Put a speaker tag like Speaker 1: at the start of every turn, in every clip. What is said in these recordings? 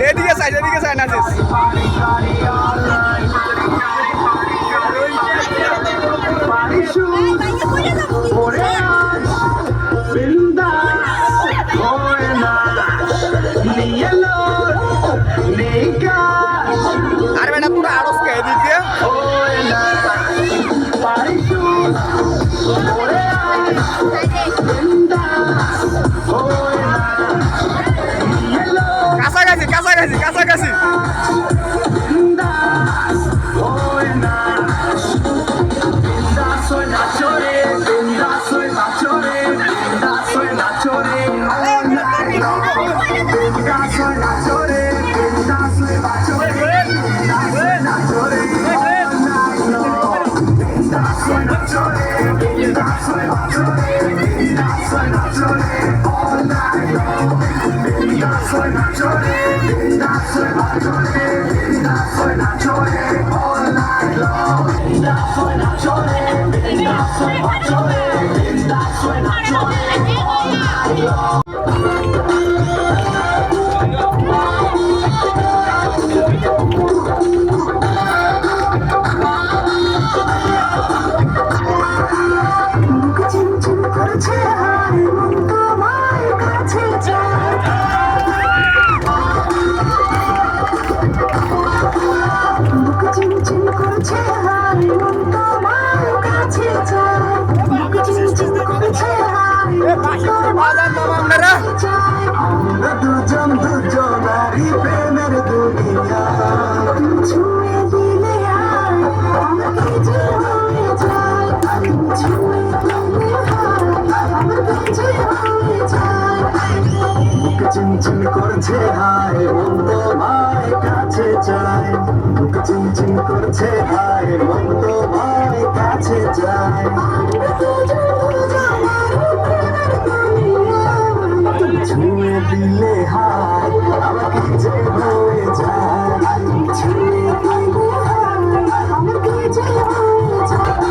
Speaker 1: এদিকে সাইড নাচিস আর বেটা পুরো আড়স কে এদিকে কাছাকাছি
Speaker 2: চিনচিন করছে হায় মন তোমায় কাছে চায় বুক চিনচিন করছে হায় মন তোমায় কাছে চায় ছুঁয়ে দিলে হায় আমাকে যে হয়ে যায় ছুঁয়ে দিলে হায় আমাকে যে হয়ে যায়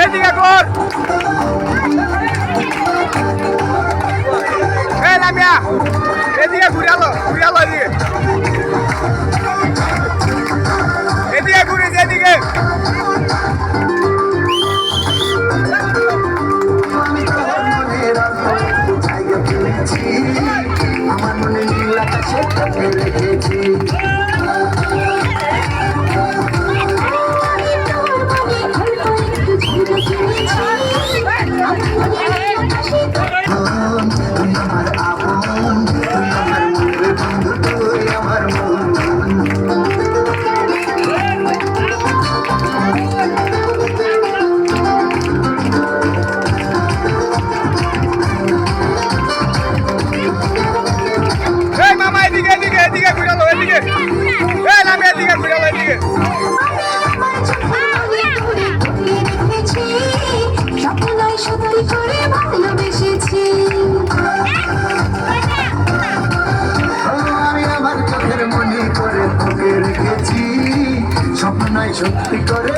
Speaker 1: এদিকে কর এই লামিয়া এদিকে ঘুরালো এদিকে ঘুরিস এদিকে
Speaker 2: আমার মনে নীল আকাশে রেখেছি স্বপ্ন নয় সত্যি করে